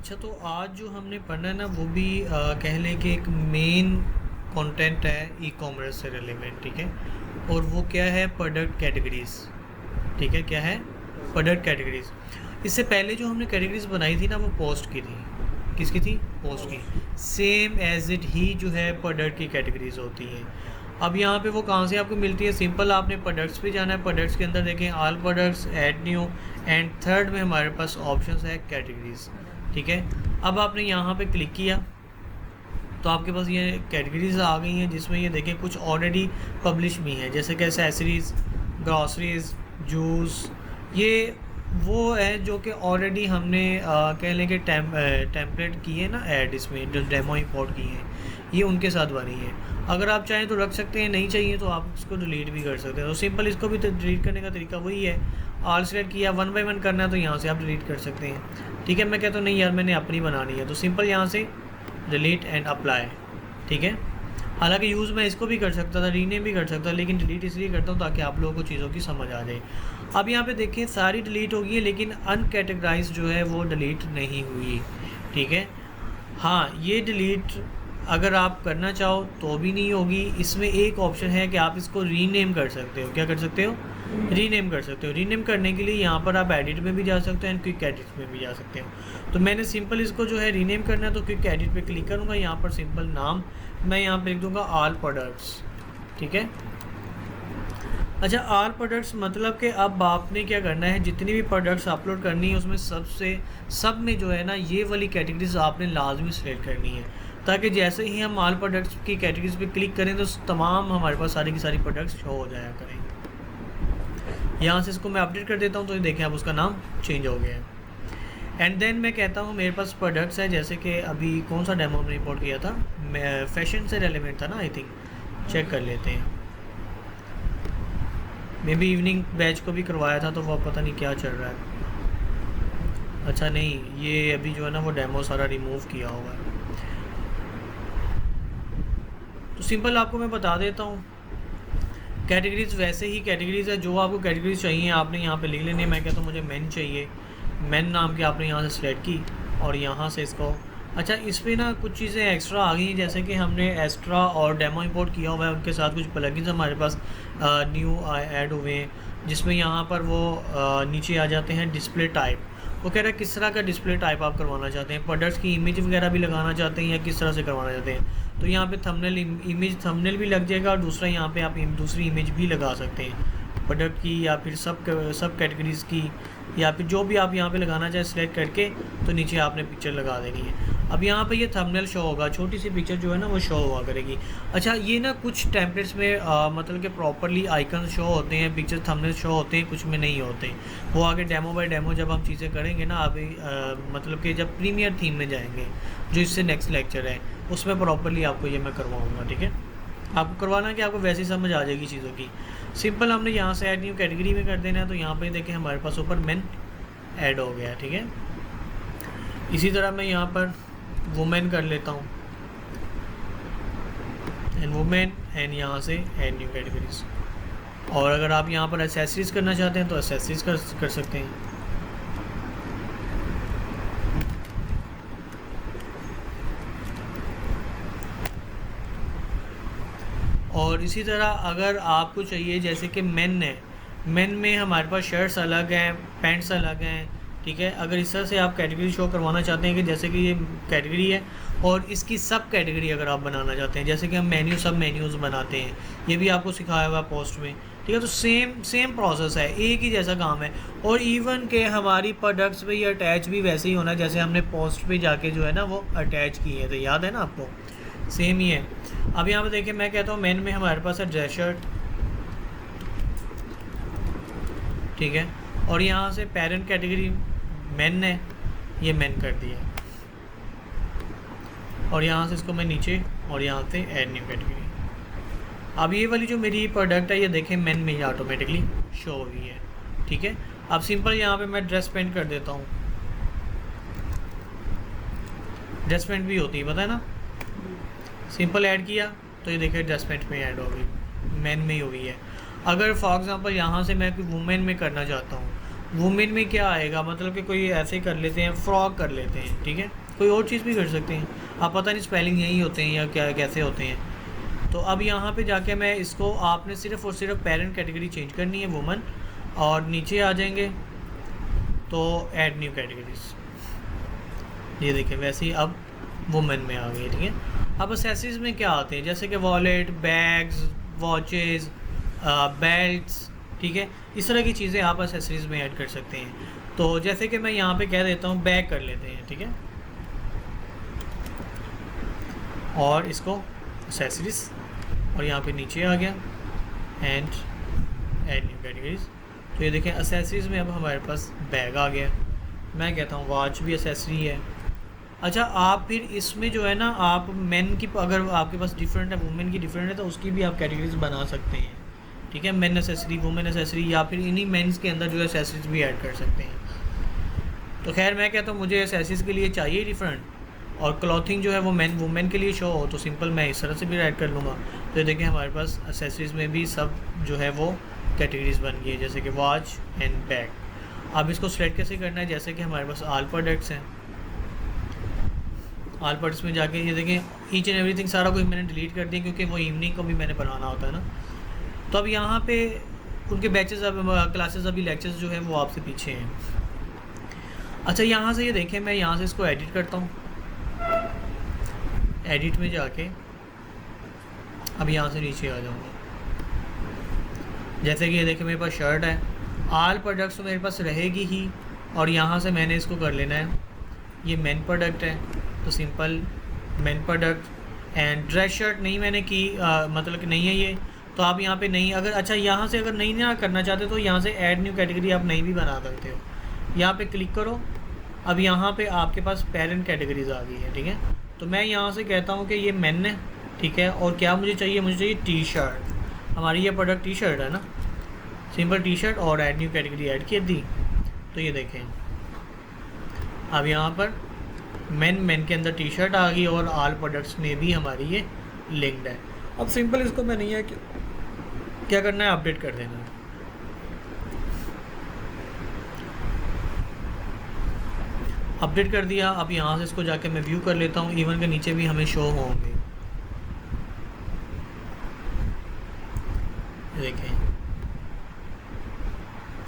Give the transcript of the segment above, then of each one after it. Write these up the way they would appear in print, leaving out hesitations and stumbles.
अच्छा, तो आज जो हमने पढ़ना है ना वो भी कह लें कि एक मेन कंटेंट है ई कॉमर्स से रिलेवेंट। ठीक है, और वो क्या है, प्रोडक्ट कैटेगरीज। ठीक है, क्या है, प्रोडक्ट कैटेगरीज। इससे पहले जो हमने कैटेगरीज बनाई थी ना वो पोस्ट की थी। किसकी थी? पोस्ट की। सेम एज इट ही जो है प्रोडक्ट की कैटेगरीज होती हैं। अब यहाँ पे वो कहाँ से आपको मिलती है? सिंपल, आपने प्रोडक्ट्स पे जाना है। प्रोडक्ट्स के अंदर देखें all products, add new, and third में हमारे पास ऑप्शंस है कैटेगरीज। ठीक है, अब आपने यहाँ पे क्लिक किया तो आपके पास ये कैटेगरीज आ गई हैं, जिसमें ये देखें कुछ ऑलरेडी पब्लिश भी हैं, जैसे कि एसेसरीज़, ग्रॉसरीज, जूस। ये वो है जो कि ऑलरेडी हमने कह लें कि टेम्पलेट की है ना ऐड, इसमें जो डेमो इंपोर्ट की हैं ये उनके साथ बनी है। अगर आप चाहें तो रख सकते हैं, नहीं चाहिए तो आप इसको डिलीट भी कर सकते हैं। तो सिंपल इसको भी डिलीट करने का तरीका वही है, ऑल सेलेक्ट किया, 1 बाय 1 करना है तो यहाँ से आप डिलीट कर सकते हैं। ठीक है, मैं कहता हूँ नहीं यार मैंने अपनी बनानी है, तो सिंपल यहाँ से डिलीट एंड अप्लाई। ठीक है, हालांकि यूज़ मैं इसको भी कर सकता था, रीनेम भी कर सकता था, लेकिन डिलीट इसलिए करता हूँ ताकि आप लोगों को चीज़ों की समझ आ जाए। अब यहाँ पे देखिए सारी डिलीट होगी है, लेकिन अनकैटेगराइज जो है वो डिलीट नहीं हुई। ठीक है, हाँ ये डिलीट अगर आप करना चाहो तो भी नहीं होगी। इसमें एक ऑप्शन है कि आप इसको रीनेम कर सकते हो। क्या कर सकते हो? रीनेम कर सकते हो। रीनेम करने के लिए यहाँ पर आप एडिट में भी जा सकते हो एंड क्विक एडिट में भी जा सकते हो। तो मैंने सिंपल इसको जो है रीनेम करना है तो क्विक एडिट पे क्लिक करूँगा। यहाँ पर सिंपल नाम मैं यहाँ पर लिख दूँगा ऑल प्रोडक्ट्स। ठीक है, अच्छा ऑल प्रोडक्ट्स मतलब कि अब आपने क्या करना है, जितनी भी प्रोडक्ट्स अपलोड करनी है उसमें सब में जो है ना ये वाली कैटेगरीज आपने लाजमी सेलेक्ट करनी है, ताकि जैसे ही हम ऑल प्रोडक्ट्स की कैटेगरीज पे क्लिक करें तो तमाम हमारे पास सारी की सारी प्रोडक्ट्स शो हो जाया करें। यहाँ से इसको मैं अपडेट कर देता हूँ तो ये देखें अब उसका नाम चेंज हो गया है। एंड देन मैं कहता हूँ मेरे पास प्रोडक्ट्स है, जैसे कि अभी कौन सा डेमो हमने रिपोर्ट किया था, मैं फैशन से रेलिवेंट था ना, आई थिंक चेक कर लेते हैं। मे बी इवनिंग बैच को भी करवाया था तो वो पता नहीं क्या चल रहा है। अच्छा नहीं, ये अभी जो है ना वो डेमो सारा रिमूव किया हुआ है। तो सिंपल आपको मैं बता देता हूँ, कैटेगरीज वैसे ही कैटेगरीज है, जो आपको कैटेगरीज चाहिए आपने यहाँ पे लिख लेने। मैं कहता हूँ मुझे मेन चाहिए, मेन नाम की आपने यहाँ से सिलेक्ट की और यहाँ से इसको। अच्छा, इस पर ना कुछ चीज़ें एक्स्ट्रा आ गई हैं, जैसे कि हमने एक्स्ट्रा और डेमो इंपोर्ट किया हुआ है, उनके साथ कुछ प्लगइन्स हमारे पास न्यू ऐड हुए हैं, जिसमें यहाँ पर वो नीचे आ जाते हैं डिस्प्ले टाइप। वो कह रहा है किस तरह का डिस्प्ले टाइप आप करवाना चाहते हैं, प्रोडक्ट्स की इमेज वगैरह भी लगाना चाहते हैं या किस तरह से करवाना चाहते हैं। तो यहाँ पे थंबनेल इमेज थंबनेल भी लग जाएगा, और दूसरा यहाँ पे आप दूसरी इमेज भी लगा सकते हैं प्रोडक्ट की या फिर सब कैटेगरीज़ की, या फिर जो भी आप यहाँ पे लगाना चाहें सिलेक्ट करके तो नीचे आपने पिक्चर लगा देनी है। अब यहाँ पे ये थंबनेल शो होगा, छोटी सी पिक्चर जो है ना वो शो हुआ करेगी। अच्छा, ये ना कुछ टेम्पलेट्स में मतलब कि प्रॉपरली आइकन शो होते हैं, पिक्चर थंबनेल शो होते हैं, कुछ में नहीं होते। वो आगे डेमो बाय डेमो जब हम चीज़ें करेंगे ना अभी मतलब कि जब प्रीमियर थीम में जाएंगे, जो इससे नेक्स्ट लेक्चर है, उसमें प्रॉपरली आपको ये मैं करवाऊँगा। ठीक है, आपको करवाना है कि आपको वैसे ही समझ आ जाएगी चीज़ों की। सिंपल हमने यहाँ से ऐड न्यू कैटेगरी में कर देना है, तो यहाँ पे देखें हमारे पास ऊपर मेन ऐड हो गया। ठीक है, इसी तरह मैं यहाँ पर वुमेन कर लेता हूँ एंड वुमेन, एंड यहाँ से ऐड न्यू कैटेगरीज। और अगर आप यहाँ पर एसेसरीज करना चाहते हैं तो एसेसरीज कर सकते हैं। और इसी तरह अगर आपको चाहिए, जैसे कि मेन है, मेन में हमारे पास शर्ट्स अलग हैं, पैंट्स अलग हैं। ठीक है, अगर इस तरह से आप कैटेगरी शो करवाना चाहते हैं कि जैसे कि ये कैटेगरी है और इसकी सब कैटेगरी अगर आप बनाना चाहते हैं, जैसे कि हम मेन्यू सब मेन्यूज़ बनाते हैं, ये भी आपको सिखाया हुआ पोस्ट में। ठीक है, तो सेम प्रोसेस है, एक ही जैसा काम है। और इवन के हमारी प्रोडक्ट्स पे ये अटैच भी वैसे ही होना है जैसे हमने पोस्ट पे जाके जो है ना वो अटैच की है, तो याद है ना आपको, सेम ही है। अब यहाँ पे देखिए मैं कहता हूँ मेन में हमारे पास है ड्रेस शर्ट। ठीक है, और यहाँ से पेरेंट कैटेगरी मेन है, ये मेन कर दिया, और यहाँ से इसको मैं नीचे और यहाँ से ऐड न्यू कैटेगरी। अब ये वाली जो मेरी प्रोडक्ट है ये देखें मेन में ही ऑटोमेटिकली शो हुई है। ठीक है, अब सिंपल यहाँ पे मैं ड्रेस पेंट कर देता हूँ। ड्रेस पेंट भी होती है, पता है ना, सिंपल ऐड किया तो ये देखिए ड्रेस पेंट में ऐड हो गई, मेन में ही हो गई है। अगर फॉर एग्ज़ाम्पल यहाँ से मैं कोई वुमेन में करना चाहता हूँ वुमेन में क्या आएगा, मतलब कि कोई ऐसे कर लेते हैं, फ्रॉक कर लेते हैं, ठीक है, कोई और चीज़ भी कर सकते हैं आप, पता नहीं स्पेलिंग यही होते हैं या क्या कैसे होते हैं। तो अब यहाँ पे जाके मैं इसको, आपने सिर्फ और सिर्फ पेरेंट कैटेगरी चेंज करनी है वुमन, और नीचे आ जाएंगे तो ऐड न्यू कैटेगरीज, ये देखिए वैसे ही अब वुमेन में आ गई, ठीक है। अब एक्सेसरीज में क्या आते हैं, जैसे कि वॉलेट, बैग्स, वॉचेस, बेल्ट्स, ठीक है, इस तरह की चीज़ें आप एक्सेसरीज में ऐड कर सकते हैं। तो जैसे कि मैं यहाँ पे कह देता हूँ बैग कर लेते हैं, ठीक है, और इसको एक्सेसरीज, और यहाँ पे नीचे आ गया एंड ऐड न्यू कैटेगरीज। तो ये देखें एक्सेसरीज में अब हमारे पास बैग आ गया, मैं कहता हूँ वॉच भी एक्सेसरी है। अच्छा, आप फिर इसमें जो है ना, आप मेन की, अगर आपके पास डिफरेंट है, वुमेन की डिफरेंट है, तो उसकी भी आप कैटेगरीज बना सकते हैं, ठीक है, मेन एसेसरी, वुमेन एसेसरी, या फिर इन्हीं मेंस के अंदर जो है एसेसरीज भी ऐड कर सकते हैं। तो खैर मैं कहता हूँ मुझे एसेसरीज के लिए चाहिए डिफरेंट, और क्लॉथिंग जो है वो मेन वुमेन के लिए शो हो, तो सिंपल मैं इस तरह से भी ऐड कर लूँगा। तो देखिए हमारे पास एसेसरीज में भी सब जो है वो कैटेगरीज बन गई है, जैसे कि वॉच एंड बैग। अब इसको सेलेक्ट कैसे करना है, जैसे कि हमारे पास ऑल प्रोडक्ट्स हैं, ऑल प्रोडक्ट्स में जाके ये देखें ईच एंड एवरीथिंग सारा कुछ मैंने डिलीट कर दिया, क्योंकि वो इवनिंग को भी मैंने बनाना होता है ना। तो अब यहाँ पे उनके बैचेस, अब क्लासेस, अभी लेक्चर्स जो है वो आपसे पीछे हैं। अच्छा, यहाँ से ये देखें, मैं यहाँ से इसको एडिट करता हूँ, एडिट में जाके अब यहाँ से नीचे आ जाऊँगा, जैसे कि ये देखें मेरे पास शर्ट है, ऑल प्रोडक्ट्स तो मेरे पास रहेगी ही, और यहाँ से मैंने इसको कर लेना है, ये मेन प्रोडक्ट है, तो simple main product. And dress shirt नहीं मैंने की, मतलब कि नहीं है ये, तो आप यहाँ पे नहीं, अगर अच्छा यहाँ से अगर नहीं ना करना चाहते तो यहाँ से ऐड न्यू कैटेगरी आप नहीं भी बना सकते हो, यहाँ पे क्लिक करो। अब यहाँ पे आपके पास पेरेंट कैटेगरीज आ गई है, ठीक है। तो मैं यहाँ से कहता हूँ कि ये मेन है, ठीक है, और क्या मुझे चाहिए, मुझे चाहिए टी शर्ट, हमारी ये प्रोडक्ट टी शर्ट है ना, सिंपल टी शर्ट, और ऐड न्यू कैटेगरी ऐड कर दी। तो ये देखें अब यहाँ पर मेन के अंदर टी शर्ट आ गई, और ऑल प्रोडक्ट्स में भी हमारी ये लिंक्ड है। अब सिंपल इसको मैं नहीं है कि क्या करना है, अपडेट कर देना है। अपडेट कर दिया। अब यहाँ से इसको जाके मैं व्यू कर लेता हूँ, इवन के नीचे भी हमें शो होंगे,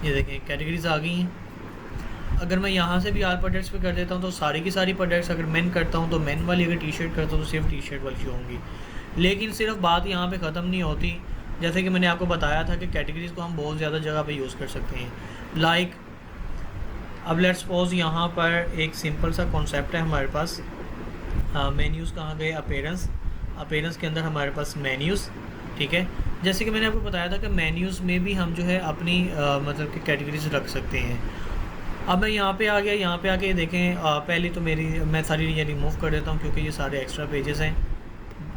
ये देखें कैटेगरीज आ गई हैं। अगर मैं यहाँ से भी ऑल प्रोडक्ट्स पे कर देता हूँ तो सारी की सारी प्रोडक्ट्स, अगर मेन करता हूँ तो मेन वाली, अगर टी शर्ट करता हूँ तो सिर्फ टी शर्ट वाली शो होंगी। लेकिन सिर्फ बात यहाँ पे ख़त्म नहीं होती, जैसे कि मैंने आपको बताया था कि कैटेगरीज़ को हम बहुत ज़्यादा जगह पे यूज़ कर सकते हैं। लाइक अब लेट्स सपोज यहाँ पर एक सिंपल सा कॉन्सेप्ट है हमारे पास, मेन्यूज़ कहाँ गए, अपेरेंस के अंदर हमारे पास मेन्यूज़, ठीक है। जैसे कि मैंने आपको बताया था कि मेन्यूज़ में भी हम जो है अपनी मतलब कि कैटेगरीज रख सकते हैं। अब मैं यहाँ पे आ गया, यहाँ पे आके देखें, पहले तो मैं सारी ये रिमूव कर देता हूँ, क्योंकि ये सारे एक्स्ट्रा पेजेस हैं,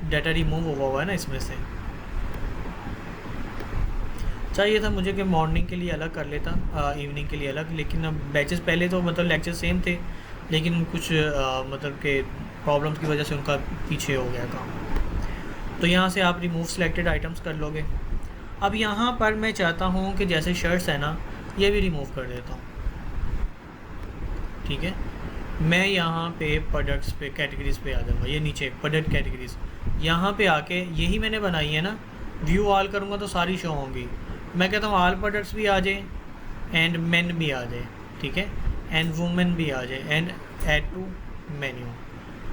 डाटा रिमूव हुआ है ना इसमें से। चाहिए था मुझे कि मॉर्निंग के लिए अलग कर लेता, इवनिंग के लिए अलग, लेकिन अब बैचेस पहले तो मतलब लेक्चर सेम थे, लेकिन कुछ मतलब के प्रॉब्लम्स की वजह से उनका पीछे हो गया काम। तो यहाँ से आप रिमूव सिलेक्टेड आइटम्स कर लोगे। अब यहाँ पर मैं चाहता हूँ कि जैसे शर्ट्स है ना, ये भी रिमूव कर देता हूँ, ठीक है। मैं यहाँ पे प्रोडक्ट्स पे कैटेगरीज़ पे आ जाऊँगा, ये नीचे प्रोडक्ट कैटेगरीज़, यहाँ पे आके यही मैंने बनाई है ना, व्यू ऑल करूँगा तो सारी शो होंगी। मैं कहता हूँ ऑल प्रोडक्ट्स भी आ जाए, एंड मेन भी आ जाए, ठीक है, एंड वुमेन भी आ जाए, एंड ऐड टू मेन्यू।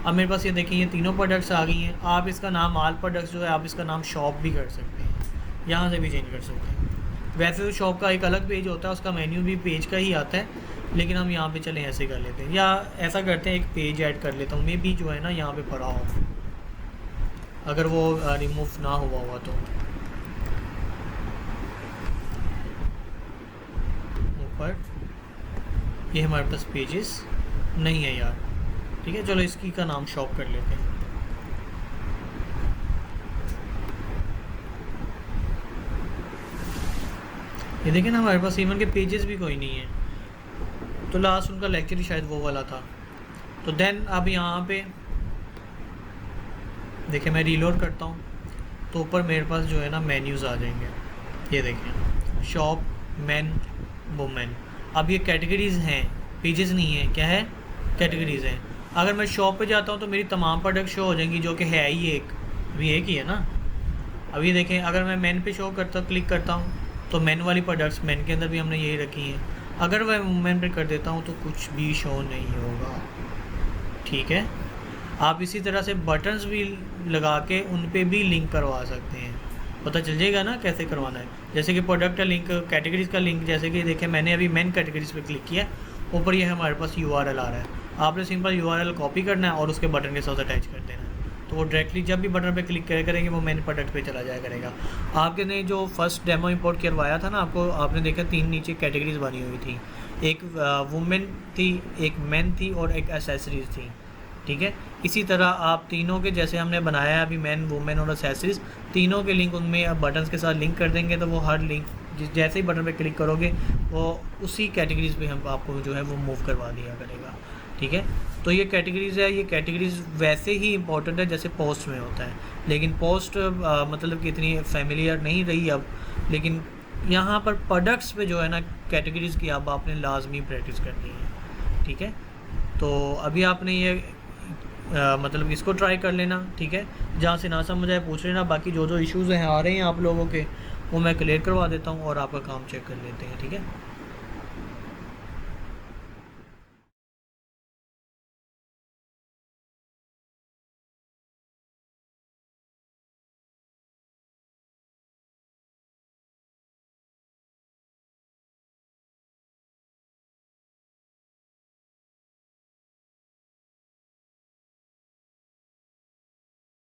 अब मेरे पास ये देखिए ये तीनों प्रोडक्ट्स आ गई हैं। आप इसका नाम ऑल प्रोडक्ट्स जो है, आप इसका नाम शॉप भी कर सकते हैं, यहाँ से भी चेंज कर सकते हैं। वैसे तो शॉप का एक अलग पेज होता है, उसका मेन्यू भी पेज का ही आता है, लेकिन हम यहाँ पे चलें ऐसे कर लेते हैं, या ऐसा करते हैं एक पेज ऐड कर लेता हूँ, मे बी जो है ना यहाँ पे पड़ा हो, अगर वो रिमूव ना हुआ तो। ऊपर ये हमारे पास पेजेस नहीं है यार, ठीक है, चलो इसकी का नाम शॉप कर लेते हैं। ये देखें ना हमारे पास इवन के पेजेस भी कोई नहीं है, तो लास्ट उनका लेक्चर ही शायद वो वाला था। तो देन अब यहाँ पे देखिए मैं रीलोड करता हूँ, तो ऊपर मेरे पास जो है ना मेन्यूज़ आ जाएंगे, ये देखें शॉप, मेन, वुमेन। अब ये कैटेगरीज़ हैं, पेजेस नहीं है, क्या है, कैटेगरीज़ हैं। अगर मैं शॉप पे जाता हूँ तो मेरी तमाम प्रोडक्ट शो हो जाएंगी, जो कि है ही एक, अभी एक ही है ना। अभी देखें, अगर मैं मेन पे शो करता क्लिक करता हूँ तो मेन वाली प्रोडक्ट्स, मेन के अंदर भी हमने यही रखी हैं। अगर मैं वुमेन पे कर देता हूँ तो कुछ भी शो नहीं होगा, ठीक है। आप इसी तरह से बटन्स भी लगा के उन पे भी लिंक करवा सकते हैं, पता चल जाएगा ना कैसे करवाना है। जैसे कि प्रोडक्ट का लिंक, कैटेगरीज का लिंक, जैसे कि देखें मैंने अभी मेन कैटेगरीज पे क्लिक किया, ऊपर ये हमारे पास URL आ रहा है। आपने सिंपल URL कॉपी करना है और उसके बटन के साथ अटैच कर देना है, तो वो डायरेक्टली जब भी बटन पे क्लिक करेंगे वो मेन प्रोडक्ट पे चला जाया करेगा। आपके ने जो फर्स्ट डेमो इंपोर्ट करवाया था ना आपको, आपने देखा 3 नीचे कैटेगरीज बनी हुई थी, एक वुमेन थी, एक मेन थी और एक एसेसरीज थी, ठीक है। इसी तरह आप तीनों के जैसे हमने बनाया है अभी, मेन, वुमेन और एसेसरीज, तीनों के लिंक उनमें आप बटन्स के साथ लिंक कर देंगे, तो वो हर लिंक जैसे ही बटन पे क्लिक करोगे वो उसी कैटेगरीज पे हम आपको जो है वो मूव करवा दिया करेगा, ठीक है। तो ये कैटेगरीज़ है, ये कैटेगरीज़ वैसे ही इंपॉर्टेंट है जैसे पोस्ट में होता है, लेकिन पोस्ट मतलब कि इतनी फेमिलियर नहीं रही अब, लेकिन यहाँ पर प्रोडक्ट्स पे जो है ना कैटेगरीज़ की अब आपने लाजमी प्रैक्टिस करनी है, ठीक है। तो अभी आपने ये मतलब इसको ट्राई कर लेना, ठीक है। जहाँ से ना समझ आए पूछ लेना, बाकी जो जो इश्यूज़ हैं आ रहे हैं आप लोगों के वो मैं क्लियर करवा देता हूँ और आपका काम चेक कर लेते हैं, ठीक है।